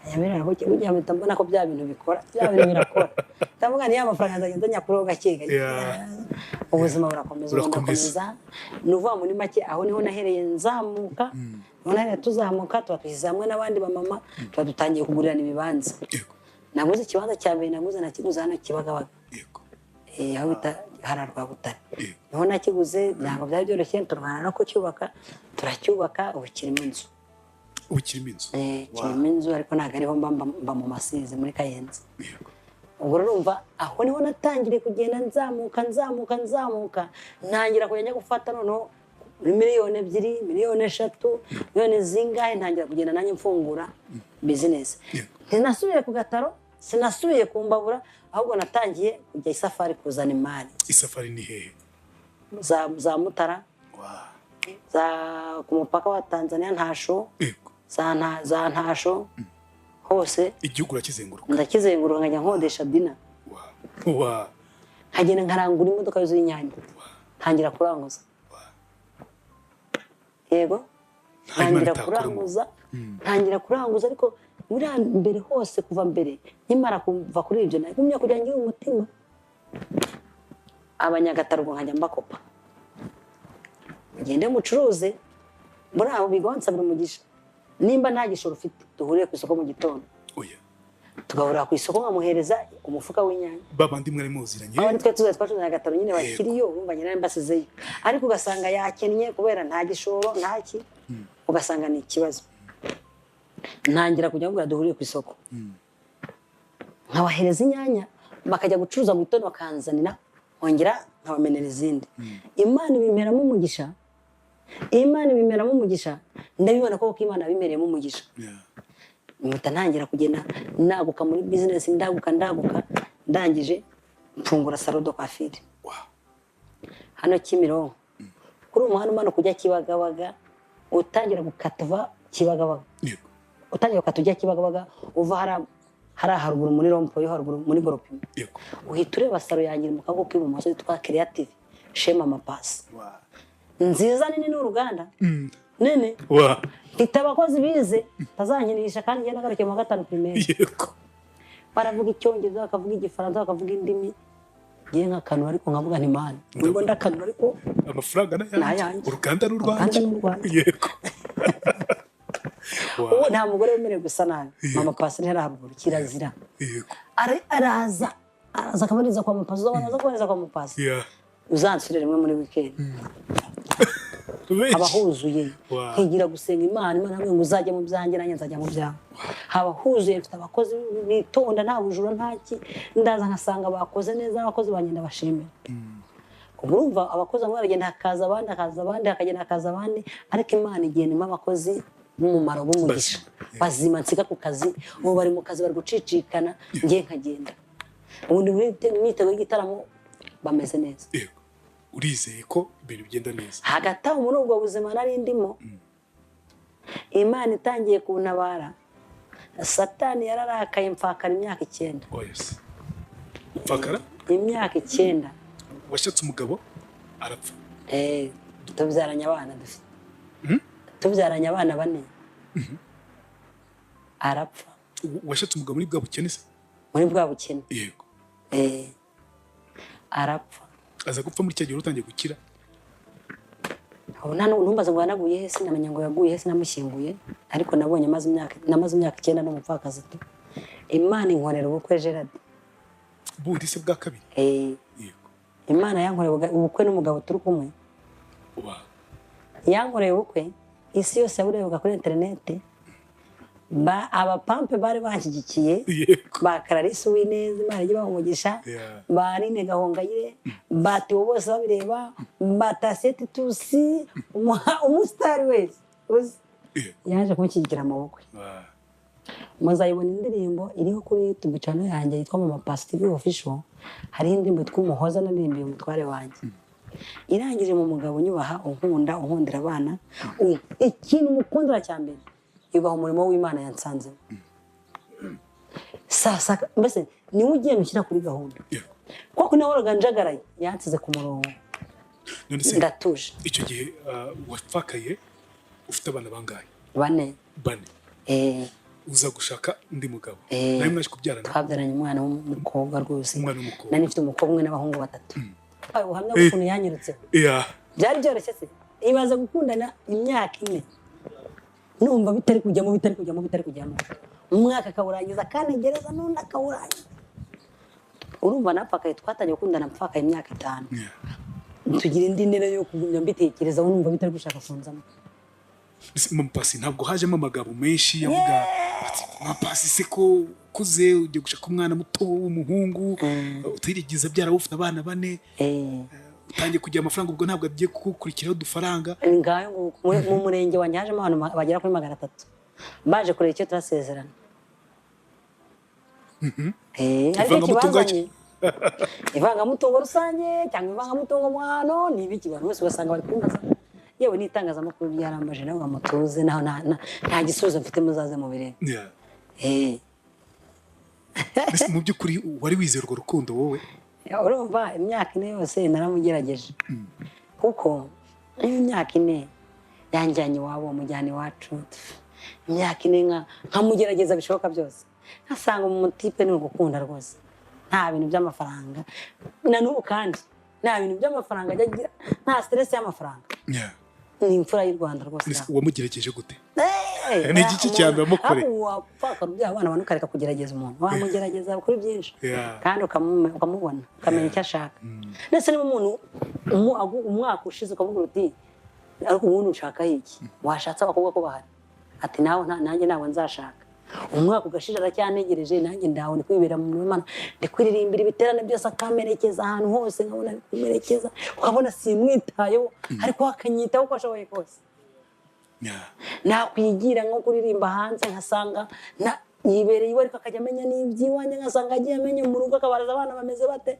Yamera ko ujya mpita mbona ko bya bintu bikora, bya bintu birakora. Ndavuga niyo amafaranga nzagenda nyakuraho gake gake. Ubuzima burakomeza. Nuvuga muri make aho niho nahereye nzamuka, none tuzamuka twatuhiza hamwe n'abandi ba mama twadutangiye kugurirana ibibanza. Naguze ikibanza cya mbere naguze nakiguze hano Kibagabaga. Aho bita hararwa Butare. Niho nakiguze ntabwo byari byoroshye, turwana no kucyubaka, turacyubaka ubu kirimo inzu. Ukirimo inzu? Kirimo inzu ariko ntabwo ariho mba mu Masizi muri Kayenzi. Ubwo urumva aho niho natangiriye kugenda nzamuka ntangira kujya gufata noneho 2,000,000, 3,000,000, miliyoni zingahe ntangira kugenda nanjye mfungura business. Sinasubiye ku gataro, sinasubiye ku mbabura, ahubwo natangiye kujya isafari kuzana imari. Isafari ni hehe? Za Mutara, za ku mupaka wa Tanzania Ntasho, za Ntasho hose. Igihugu urakizenguruka? Ndakizenguruka nkajya nkodesha dina. Nkagenda nkarangura imodoka yuzuye inyanya, ntangira kuranguza. Yego ntangira kuranguza ariko muri mbere hose kuva mbere nkimara kuva kuri ibyo nagumye kugira ngira umutima. Abanyagataro nkajya mbakopa ngende mucuruze muri abo bigonsa buri mugisha, nimba nta gishoro ufite duhuriye ku isoko mu gitondo. Tugahura ku isoko nkamuhereza umufuka w'inyanya. Babandi mwari muziranye? Abandi twe tuzaye Nyagataro nyine bakiriyo bumva nyine mbasizeyo, ariko ugasanga yakennye kubera nta gishoro ntaki, ugasanga ni ikibazo. Ntangira kujya ngura duhuriye ku isoko, nkabahereza inyanya bakajya gucuruza mu gitondo bakanzanira, nkongera nkabamenera izindi. Imana ibimeramo umugisha, ndabibona ko Imana yabimereyemo umugisha. Mpita ntangira kugenda naguka muri business, ndaguka ndangije mfungura salon de coiffure hano Kimironko. Kuri umuhanda umana kujya Kibagabaga, utangira gukatava Kibagabaga, utangira gukatujya Kibagabaga uva haruguru muri rompo yo haruguru muri Goropimo, uhita ureba salon yanjye mu kaboko k'ibumoso yitwa Creative Shema Mapasi. Nziza nini n'uruganda nene mfite abakozi bize tazanyinisha kandi njye nagarukiye mu 5 primaire. Baravuga Icyongereza, bakavuga Igifaransa, bakavuga indimi. Ngiye nk'akantu ariko nkavuga nti Imana ngo ndakanura ariko amafaranga nayanjye, uruganda n'urwanda. Yego. Uwo nta mugore wemerewe gusa nabi. Mama Pasi ntera haruguru kirazira. Yego. Araza akabariza kwa Mupasi, aza kubariza kwa Mupasi. uzansure rimwe muri weekend haba huzuye nkigira gusenga Imana ngo uzajya mu byanjye nanjye nzajya mu byawe haba huzuye mfite abakozi bitonda nta bujura ntaki ndaza nkasanga bakoze neza abakozi bagenda bashimira urumva abakozi bamwe baragenda hakaza abandi hakagenda hakaza abandi ariko Imana igendemo abakozi b'umumaro b'umugisha bazima nsiga ku kazi ubu bari mu kazi bari gucicikana ngiye nkagenda ubundi mwitego y'igitaramo bameze neza urizeye ko ibintu bigenda neza hagati aho muri ubwo buzima nari ndimo Imana itangiye kuntabara Satani yararakaye mfakara imyaka 9 mfakara imyaka 9 washatse umugabo arapfa tubyaranye abana dufite tubyaranye abana 4 arapfa washatse umugabo muri bwa bukene se muri bwa bukene yego arapfa aza gupfa muri cyagihe utangiye gukira numbaza ngo yanaguye he sinamenya ngo yaguye he sinamushyinguye ariko nabonye namaze imyaka 9 n'umupfakazi tu Imana inkorera ubukwe Gerard bundi se bwa kabiri yego Imana yankoreye ubukwe n'umugabo turi kumwe yankoreye ubukwe isi yose yaburebaga kuri internet abapampe bari banshyigikiye ba Clarisse Uwineza Imana ijye bahumugisha Barine Gahongayire batiwe bose babireba bataseti tusi umusitari wese yaje kunshyigikira mu bukwe muzayibona indirimbo iriho kuri YouTube channel yanjye yitwa Mama Positive Official hari indirimbo tw'umuhoza naririmbiye umutware wanjye irangije mu mugabo nyubaha unkundira abana ikintu mukundira cyambere yubaha umurimo w'Imana yansanze sasa mbese niwe ugiye mushyira kuri gahunda kuko nahoraga njagaraye yansize ku murongo ndatuje icyo gihe wapfakaye ufite abana bangahe 4 uza gushaka undi mugabo nawe mwaje kubyarana twabyaranye umwana w'umukobwa rwose nani mfite umukobwa umwe n'abahungu 3 uhamya ukuntu yanyirutse byari byoroshye se ibaza gukundana imyaka 4 numva bitari kujyamo umwaka akawurangiza kandi gereza n'undi akawurangiza urumva napfakaye twatangiye gukundana mpfakaye imyaka 5 tugira indi ntera yo kugumya mbitekereza numva bitari gushaka kunzamo Mama Pasi ntabwo hajemo amagambo menshi yavuga Mama Pasi se ko kuze ugiye gushaka umwana muto w'umuhungu utirigiza byara ufite abana 4 utangiye kugira amafaranga ubwo ntabwo agiye kukurikiraho udufaranga ngayo mu murenge wa Nyajemo abantu bagera kuri 300 baje kureba icyo turasezerana ivangamutungo rusange cyangwa ivangamutungo mwano ni ibiki abantu bose basanga bari kumbaza yewe n'itangazamakuru byarambaje nawe bamutuze naho nta gisubizo mfite muzaze mu birere mu by'ukuri wari wizera urwo rukundo wowe urumva imyaka 4 yose naramugerageje kuko imyaka 4 yanjyanye iwabo mujyane iwacu imyaka 4 nkamugerageza bishoboka byose nkasanga umutipe ni ugukunda rwose nta bintu by'amafaranga na n'ubu kandi nta bintu by'amafaranga ajya nta stress y'amafaranga ni imfura y'u Rwanda rwose wamugerageje gute ni igiki cyane wamukore wapfaka by'abana banukareka kugerageza umuntu wamugerageza kuri byinshi kandi ukamubona ukamenya icyo ashaka ndetse niba umuntu umwaka ushize ukavuga uti ariko ubundi ushaka iki washatse abakobwa ko bahari ati nawe nanjye nawe nzashaka umwaka ugashira aracyanegereje nanjye ndaho ndi kwibera mu Imana ndi kuririmbira ibiterane byose akamerekeza ahantu hose nkabona kumerekeza ukabona simwitayeho ariko akanyitaho uko ashoboye kose nakwigira nko kuririmba hanze nkasanga yibereye iwe ariko akajya amenya n'iby'iwanjye nkasanga agiye amenya mu rugo akabaraza abana bameze bate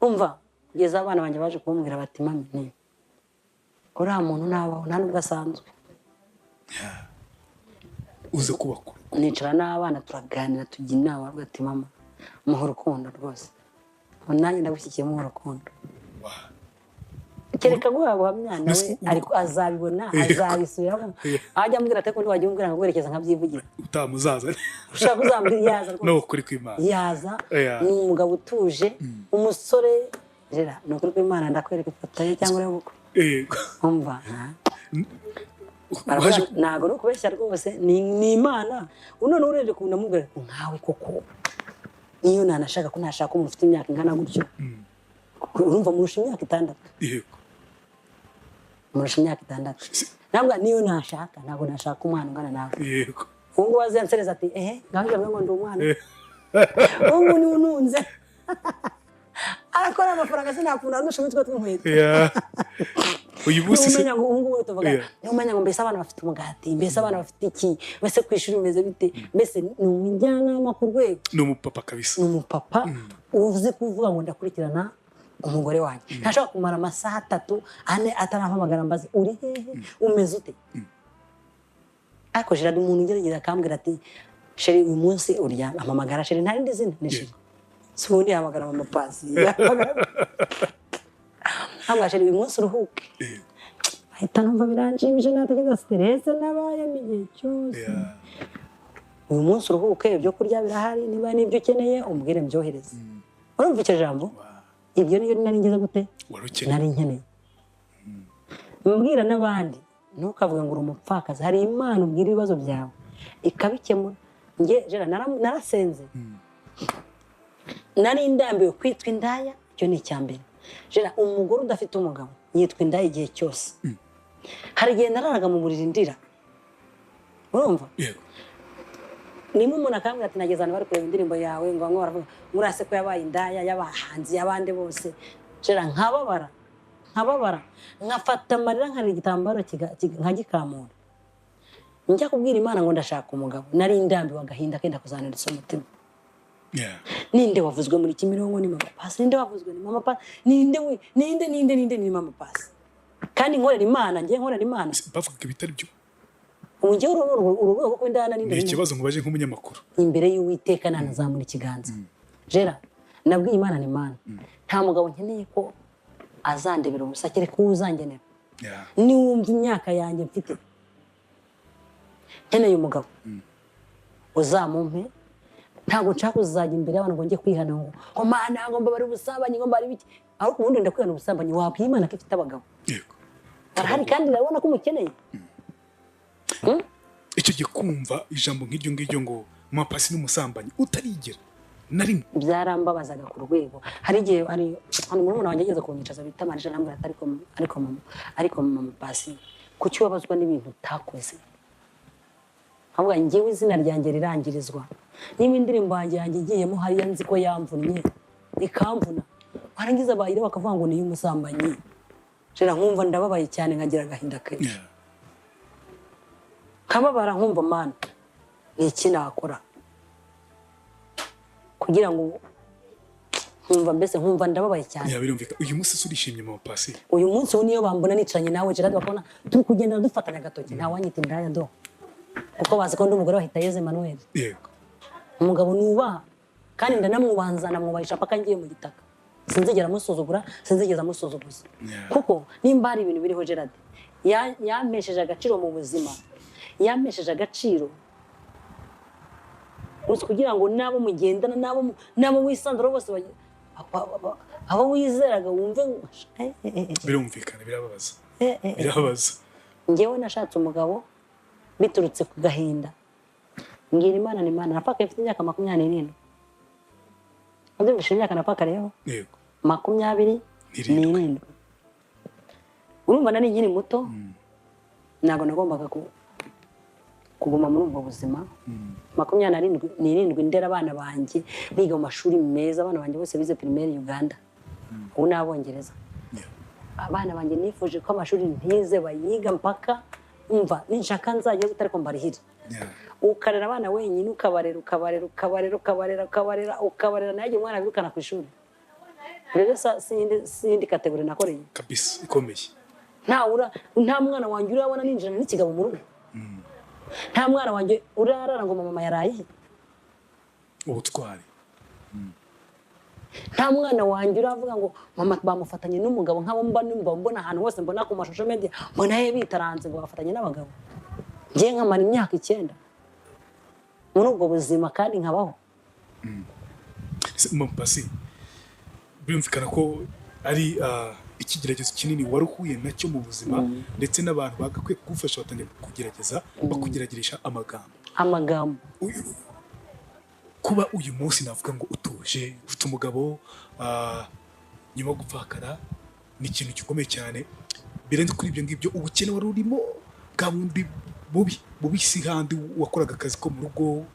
umva kugeza abana banjye baje kumbwira bati mami uriya muntu nabaho nta nubwo asanzwe uze kubakura nicara n'abana turaganira tujya inama ati mama muha urukundo rwose nanjye ndagushyigikiye muha urukundo kereka guhabwa mwana we ariko azabibona azabisubiramo ajya ambwira ati ko ntiwagiye umbwira ngo werekeza nkabyivugira utamuzaza ushaka uzambwira yaza rwose no kuri kw'Imana yaza ni umugabo utuje umusore jera no kuri kw'Imana ndakwereka ifoto ye cyangwa urabukwe umva ntabwo ari ukubeshya rwose ni Imana none urebye kubona mubwira nkawe koko niyo nanashaka ko ntashaka umuntu ufite imyaka ingana gutyo urumva murusha imyaka 6 yego murusha imyaka 6 ntabwo niyo nashaka ntabwo nashaka umwana ungana nawe yego ubu wazensereza ati ngahije ngo ndi umwana ubu ni ununze arakora amafaranga sinakunda ndusha umutwe tw'inkweto uyu munsi umenya ngo ubu tuvuga umenya ngo mbese abana bafite umugati mbese abana bafite iki mbese kwishuri bimeze bite mbese ni umujyanama ku rwego ni umupapa kabisa ni umupapa uzi kuvuga ngo ndakurikirana umugore wanjye ntashaka kumara amasaha 3 4 atarampamagara mbaze uri hehe umeze ute ariko Gerard umuntu ugerageza akambwira ati sheri uyu munsi urya amamagara sheri ntari ndizina nishika sundi hamagara mama pasi hamwe sheri uyu munsi uruhuke ahita numva biranjimije nategeza stress nabaye igihe cyose uyu munsi uruhuke ibyo kurya birahari niba nibyo ukeneye umbwire mbyohereze urumva icyo jambo ibyo niyo nari ngeze gute nari nkeneye mbwira n'abandi ntukavuga ngo uri umupfakazi hari Imana ubwira ibibazo byawe ikabikemura nge Gerard narasenze nari ndambiwe kwitwa indaya cyo ni icyambere Gerard umugore udafite umugabo yitwa indaya igihe cyose hari igihe nararaga mu buriri ndira urumva yego nimwe umuntu akambwira ati nageze hano bari kureba indirimbo yawe ngo bamwe baravuga murase ko yabaye indaya y'abahanzi y'abandi bose Gerard nkababara nkafata amarira nkari igitambaro nkagikamura njya kubwira Imana ngo ndashaka umugabo nari ndambiwe agahinda kenda kuzanirisa umutima ninde wavuzwe muri Kimironko ni mama Pasi ninde wavuzwe ni mama Pasi ninde ni mama Pasi kandi nkorera Imana ngiye nkorera Imana bavuga ibitari byo ungiye urugo kwindana ninde ni ikibazo ngo baje nk'umunyamakuru imbere y'Uwiteka nanazamura ikiganza Gerard nabwiye Imana ni Imana nta mugabo nkeneye ko azandebera umusakire ko uzangenera ni wumva imyaka yanjye mfite nkeneye umugabo uzamumpe ntabwo nshaka kuzajya imbere y'abantu ngo njye kwihana ngo Mana ngo mbabare ubusambanyi ngo mbari biki ariko ubundi ndakwihana ubusambanyi wabwiye Imana ko ifite abagabo yego arahari kandi urabona ko umukeneye icyo gihe kumva ijambo nk'iryo ngiryo ngo mama Pasi n'umusambanyi utarigera na rimwe byarambabazaga ku rwego hari igihe ari hano umuntu wanjye ageze kunyicaza bita Marije arambwira ati ariko mama Pasi kuki wabazwa n'ibintu utakoze ahubwo njyewe izina ryanjye rirangirizwa niba indirimbo yanjye igiyemo hariya nzi ko yamvunnye ikamvuna warangiza bayire bakavuga ngo ni y'umusambanyi Gerard nkumva ndababaye cyane nkagira agahinda kenshi kababara nkumva Mana ni iki nakora kugira ngo nkumva ndababaye cyane birumvika uyu munsi urishimye mama Pasi uyu munsi niyo bambona nicanye nawe Gerard bakabona turi kugenda dufatanya agatoki nta wanyita indaya do kuko bazi ko ndi umugore wa Hitayezu Emmanuel yego umugabo nubaha kandi ndanamwubanza namwubahisha paka ngiye mu gitaka sinzigera musuzugura sinzigeza musuzuguza kuko nimba hari ibintu biriho Gerard yampesheje agaciro mu buzima yampesheje agaciro uzi kugira ngo nabo mugendana nabo wisanzura bose abo wizeraga wumve birumvikana birababaza njyewe nashatse umugabo biturutse ku gahinda ngira Imana ni Imana napaka ifite imyaka 27 ndumvishe imyaka napaka rero yego 27 urumva nari nkiri muto ntago nagombaga kuguma muri ubwo buzima 27 ndera abana banjye biga mu mashuri meza abana banjye bose bize primaire Uganda ubu n'abongereza abana banjye nifuje ko amashuri ntize bayiga mpaka umva ninshaka nzajya gutariko mbarihira ukarera abana wenyine ukabarera naje umwana birukana ku ishuri rero sindi kategori nakoreye kabisa ikomeye nta mwana wanjye urabona ninjira n'ikigabo mu rugo nta mwana wanjye urarara ngo mama yaraye ubutwari nta mwana wanjye uravuga ngo mama bamufatanye n'umugabo nk'abo mbona ahantu hose mbona ku mashusho media mbona he bitaranze ngo bafatanye n'abagabo ngiye nkamara imyaka 9 muri ubwo buzima kandi nkabaho mama Pasi birumvikana ko ari ikigeragezo kinini waruhuye nacyo mu buzima ndetse n'abantu bagakwiye kugufasha batangiye kugerageza bakugerageresha amagambo kuba uyu munsi navuga ngo utuje ufite umugabo nyuma yo gupfakara ni ikintu gikomeye cyane birenze kuri ibyo ngibyo ubukene wari urimo bwa bundi bubi si handi wakoraga akazi ko mu rugo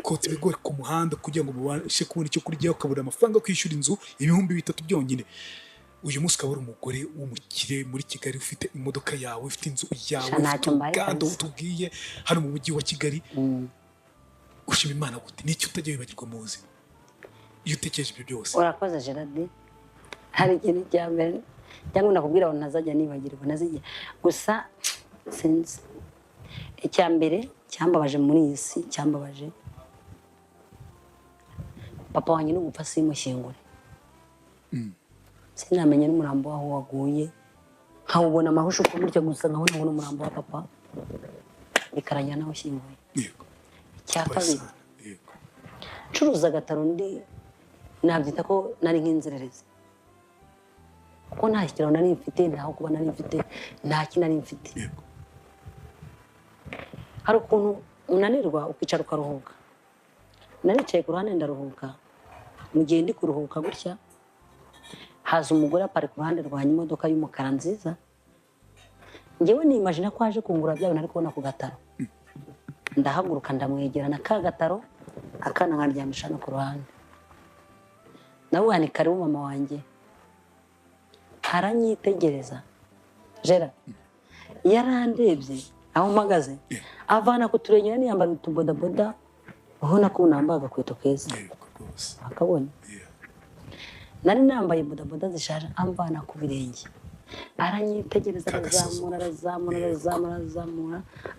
kotsa ibigori ku muhanda kugira ngo mubashe kubona icyo kurya ukabura amafaranga yo kwishyura inzu 3,000 byonyine. Uyu munsi ukaba uri umugore w'umukire muri Kigali ufite imodoka yawe ufite inzu yawe kandi utubwiye hano mu mujyi wa Kigali. Ushima Imana gute n'icyo utajya wibagirwa mu buzima iyo utekereje ibyo byose? Urakoze Gerard, hari ikintu cya mbere cyangwa nakubwira ngo ntazajya nibagirwa nazijya gusa sinzi. Icya mbere cyambabaje muri iyi si cyambabaje papa wanjye n'umupfa simushyingure. Sinamenye n'umurambo waho waguye nkawubona amahusho ko gutya gusa nkabona ngo n'umurambo wa papa bikaranya nawe ushyinguye. Icya kabiri curuza agataro ndi nabyita ko nari nk'inzererezi kuko nta kiraro nari mfite ntaho kuba nari mfite nta kinari mfite. Hari ukuntu unanirwa ukicara ukaruhuka. Naricaye ku ruhande ndaruhuka, mu gihe ndi kuruhuka gutya haza umugore apari ku ruhande rwanjye imodoka y'umukara nziza. Njyewe nimagina ko aje kungura byawe nari kubona ku gataro. Ndahaguruka ndamwegerana ka gataro akana nkaryamisha no ku ruhande. Nawe ni karibu mama wanjye. Haranyitegereza. Gerard yarandebye aho mpagaze avana ku turengera niyambara utubodaboda ubona ko nambara agakweto keza akabona. Nari nambaye bodaboda zishaje amvana ku birenge aranyitegereza arazamura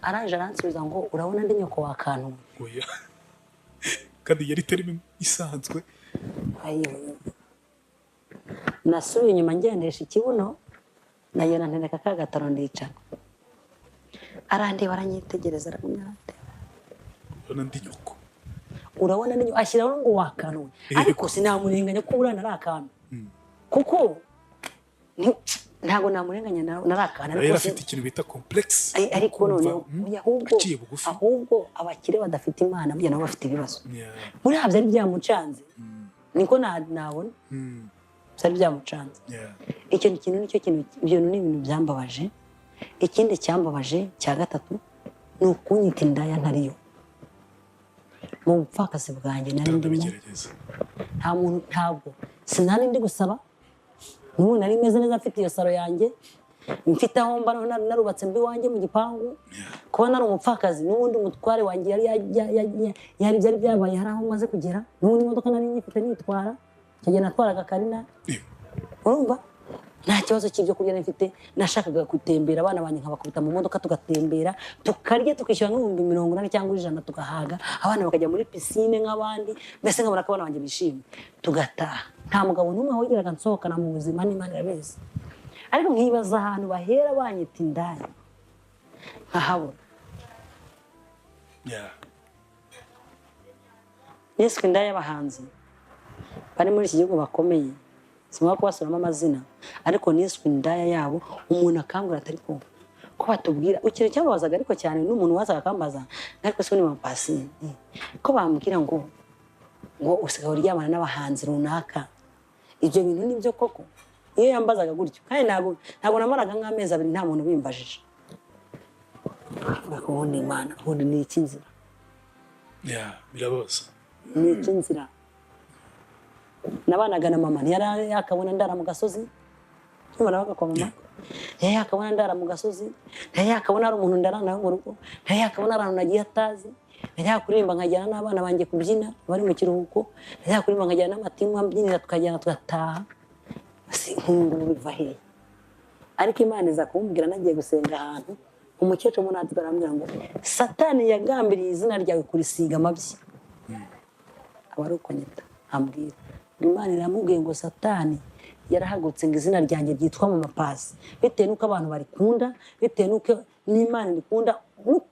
aranje aransubiza ngo urabona ndi nyoko wa kantu. Kandi yari terime isanzwe. Nasubiye inyuma ngendesha ikibuno nayona nteneka ka gataro ndicara. Arandeba aranyitegereza aramunyate. Urabona ndi nyoko. Urabona ndi nyoko ashyiraho ngo wakanwe. Ariko sinamurenganya ko urana ari akantu. Kuko ntago namurenganya narakana. Yari afite ikintu bita complex. Ariko none ahubwo abakire badafite Imana bya nabo bafite ibibazo. Muri habya ari byamucanze. Niko nabona. Byari byamucanze. Icyo kintu nicyo kintu ibyo ni ibintu byambabaje. Ikindi cyambabaje cya gatatu ni ukunyita indaya ntariyo. Mu bupfakasi bwanjye nari ndimo. Nta muntu ntabwo sinari ndi gusaba. N'ubu nari meze neza mfite iyo saro yanjye. Mfite aho mba narubatse mbi wanjye mu gipangu. Kuba nari umupfakazi n'ubundi umutware wanjye yari byari byabaye hari aho maze kugera. N'ubundi imodoka nari nyifite nitwara. Cyo natwaraga Karina. Urumva? Nta kibazo cy'ibyo kurya nifite nashakaga gutembera abana banjye nkabakubita mu modoka tugatembera tukarya tukishyura n'80 cyangwa 100 tugahaga abana bakajya muri piscine nk'abandi mbese nkabona ko abana banjye bishimye tugataha. Nta mugabo n'umwe wigeraga nsohokana mu buzima n'Imana irabeze. Ariko nkibaza ahantu bahera banyita indaya nkahabona. Niswe indaya y'abahanzi bari muri iki gihugu bakomeye simwa kubasuramo amazina ariko niswe indaya yabo umuntu akangura atari ko batubwira ukire cyababazaga ariko cyane n'umuntu wazaga akambaza ariko se ni mapasi ko bambwira ngo usigaye uryamana n'abahanzi runaka. Ibyo bintu nibyo koko iyo yambazaga gutyo kandi ntago namaraga nk'amezi 2 nta muntu bimbajije. Ubundi Imana ubundi ni ikinzira birabaza ni ikinzira. Nabanaga na mama ntiyari yakabona ndara mu gasozi. Nubona bagakoma mama yakabona ndara mu gasozi yakabona ari umuntu ndarana mu rugo yakabona abantu nagiye atazi yakurimba nkajyana n'abana banjye kubyina bari mu kiruhuko yakurimba nkajyana n'amatimwa mbyinira tukajyana tugataha. Sinkungu biva he ariko Imana iza kumbwira nagiye gusenga ahantu umukecuru munati barambwira ngo Satani yagambiriye izina ryawe kurisiga amabyi. Abari ukonyeta ambwira Imana iramubwiye ngo Satani yarahagurutse ngo izina ryanjye ryitwa mu mapasi bitewe nuko abantu barikunda bitewe nuko n'Imana ikunda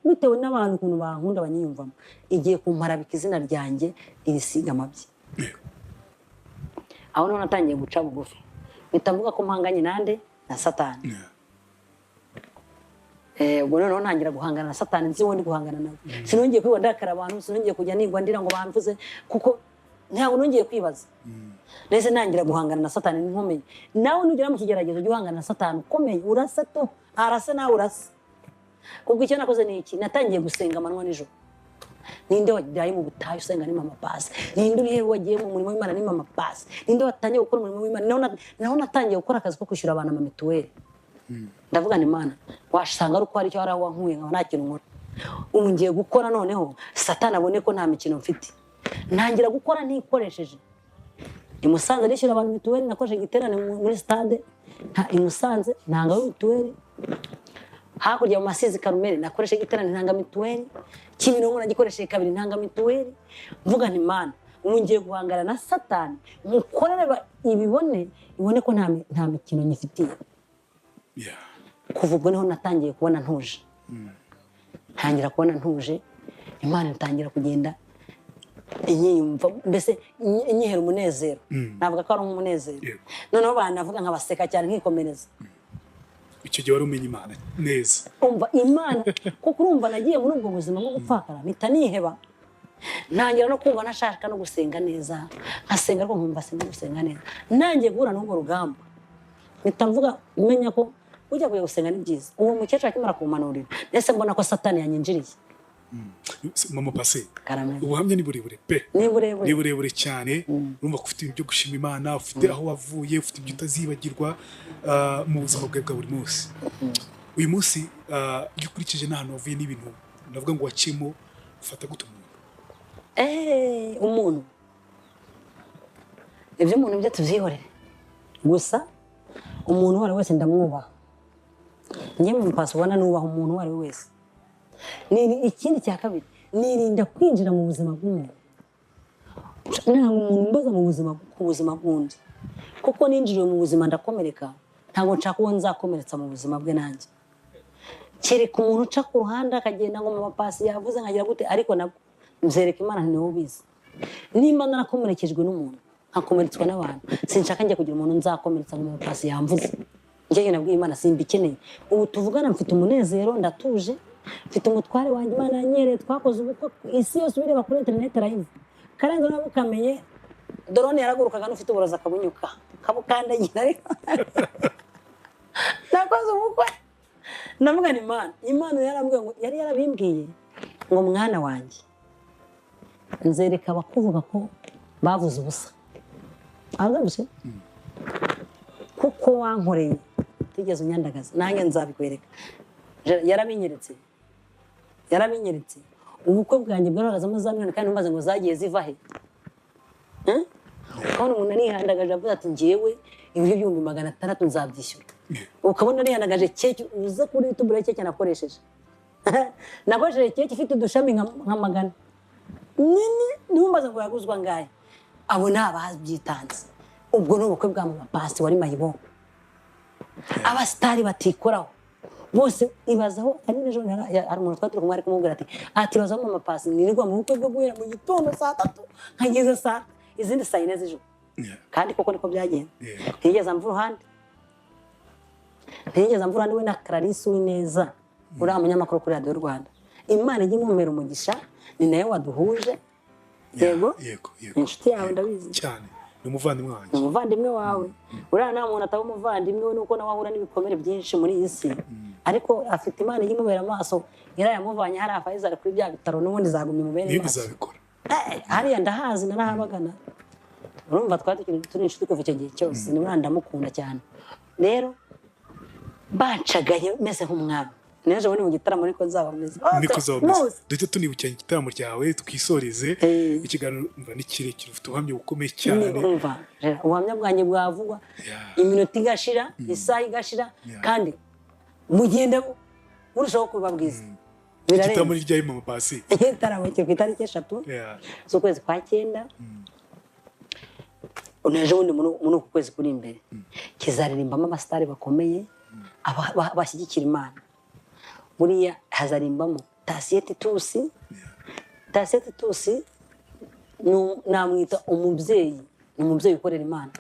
bitewe n'abantu kuntu bankunda banyiyumvamo igiye kumparabika izina ryanjye irisiga amabyi. Aho none natangiye guca bugufi bitamvuga ko mpanganye nande na Satani. Ubwo noneho ntangira guhangana na Satani nzi wundi guhangana nawe. Sinongeye kwiba ndakara abantu sinongeye kujya nigwa ndira ngo bamvuze kuko ntabwo nongeye kwibaza nese ntangira guhangana na satani nkomeye nawe nugera mu kigeragezo jya uhangana na satani ukomeye urasa to arasa nawe urasa kubwo icyo nakoze ni iki natangiye gusenga amanywa nijoro ninde wajyaye mu butayu usenga ni mama Pasi ninde urihe wagiye mu murimo w'Imana ni mama Pasi ninde watangiye gukora umurimo w'Imana naho natangiye gukora akazi ko kwishyura abantu amamituweli ndavuga ni Imana washanga ari uko hari icyo hari aho wankuye nkaba nta kintu nkora ubu ngiye gukora noneho satani abone ko nta mikino mfite ntangira gukora ntikoresheje i Musanze nishyura abantu mituweli nakoresheje igiterane muri stade i Musanze ntanga mituweli hakurya mu Masizi Karumeli nakoresheje igiterane ntanga mituweli Kimironko nagikoresheje kabiri ntanga mituweli mvuga nti Imana ubu ngiye guhangana na satani mukorere ibone ko nta mikino nyifitiye kuva ubwo niho natangiye kubona ntuje ntangira kubona ntuje Imana itangira kugenda inyiyumva mbese inyihera umunezero navuga ko ari umunezero noneho banavuga nkabaseka cyane nkikomereza icyo gihe wari umenya Imana neza umva Imana kuko urumva nagiye muri ubwo buzima bwo gupfakara mpita niheba ntangira no kumva nashaka no gusenga neza nkasenga ariko nkumva sinzi gusenga neza nangiye guhura n'ubwo rugamba mpita mvuga umenya ko ujya kujya gusenga ni byiza uwo mukecuru akimara kumanurira nese mbona ko satani yanyinjiriye mama Pasi ubuhamya ni burebure pe ni burebure cyane urumva ko ufite ibintu byo gushima Imana ufite aho wavuye ufite ibyo utazibagirwa mu buzima bwawe bwa buri munsi uyu munsi iyo ukurikije n'ahantu wavuye n'ibintu ndavuga ngo waciyemo ufata gute umuntu ibyo umuntu byo tuvyihorere gusa umuntu wari wese ndamwubaha njye mu Pasi ubona nubaha umuntu wari wese ni ikindi cya kabiri nirinda kwinjira mu buzima bw'umuntu ntabwo umuntu mbaza mu buzima bw'undi kuko ninjiriye mu buzima ndakomereka ntabwo nshaka uwo nzakomeretsa mu buzima bwe nanjye kereka umuntu uca ku ruhande akagenda ngo mama Pasi yavuze nkagira gute ariko nabwo nzereka Imana niwe ubizi nimba narakomerekejwe n'umuntu nkakomeretswa n'abantu sinshaka njye kugira umuntu nzakomeretsa ngo mama Pasi yamvuze njye nabwiye Imana simbikeneye ubu tuvugana mfite umunezero ndatuje mfite umutware wanjye Imana yanyereye twakoze ubukwe isi yose ubireba kuri internet live karenze nabo kamenye drone yaragurukaga n'ufite uburoza kabunyuka kabukandagira ariko nakoze ubukwe ndavuga ni Imana yarambwiye ngo yari yarabimbwiye ngo mwana wanjye nzereka abakuvuga ko bavuze ubusa azabushe kuko wankoreye tigeze unyandagaza nanjye nzabikwereka yarabinyeretse ubukwe bwanjye bwaragazamo za miliyoni kandi mbaze ngo zagiye ziva he ukabona umuntu arihandagaje avuga ati ngewe ibyo 600 nzabyishyura ukabona arihandagaje keke uze kuri YouTube reke cyane nakoresheje nakoresheje keke ifite udushami nka magana nini numbaza ngo yaguzwa ngaye abo nababyitanze ubwo no ubukwe bwa mama Pasi wari mayibo abastari batikoraho bose ibazaho ari nejo ari umuntu twaturi kumwari kumubwira ati bazaho mama Pasi nirirwa mu bukwe bwo guhera mu gitondo saa 3 nkageze saa izindi saa 4 z'ijoro kandi koko niko byagenze ntigeze mvuruhande we na Clarisse Uwineza uri umunyamakuru kuri Radio Rwanda Imana ijye impumera umugisha ni nayo waduhuje yego inshuti yawe ndabizi cyane ni umuvandimwe wanjye umuvandimwe wawe uriya nta muntu ataba umuvandimwe we nuko nawe ahura n'ibikomere byinshi muri iyi si ariko afite Imana ijye imubera amaso yarayamuvanye hari Faisal kuri bya bitaro n'ubundi zagumye mubere maso bizabikora hariya ndahazi narahabagana urumva turi inshuti kuva icyo gihe cyose ni mwana ndamukunda cyane rero bacagaye meze nk'umwami neje bone mu gitaramo niko nzabameze niko nzabameze dute tunibukanye igitaramo cyawe tukisoreze ikiganiro mva ni kirekire ufite ubuhamya bukomeye cyane umva ubuhamya bwanjye bwavugwa iminota igashira isaha igashira kandi mugenda urushaho kubabwiza igitaramo ryari mama Pasi igitaramo cyo ku itariki 3 z'ukwezi kwa 9 uneje wundi muri uku kwezi kuri imbere kizaririmbamo abastari bakomeye bashyigikira Imana buriya hazarimbamo Tasiyete Tusi namwita umubyeyi ni umubyeyi ukorera Imana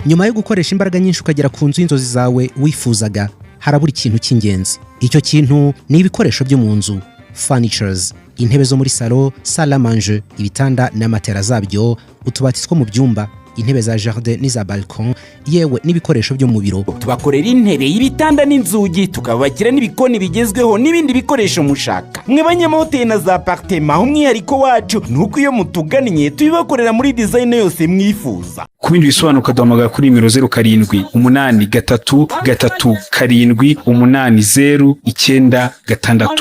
nyuma yo gukoresha imbaraga nyinshi ukagera ku nzu y'inzozi zawe wifuzaga harabura ikintu cy'ingenzi icyo kintu ni ibikoresho byo mu nzu furnitures intebe zo muri salo salle à manger ibitanda n'amatera zabyo utubati two mu byumba intebe za jardin n'iza balcon yewe n'ibikoresho byo mu biro. Tubakorera intebe, ibitanda n'inzugi, tukabakira n'ibikoni bigezweho n'ibindi bikoresho mushaka. Mwe banyamahoteli na za apartment, umwihariko wacu nuko iyo mutugannye tubibakorera muri design yose mwifuza. Ku bindi bisobanuro ukaduhamagara kuri nimero 0783 337 8096.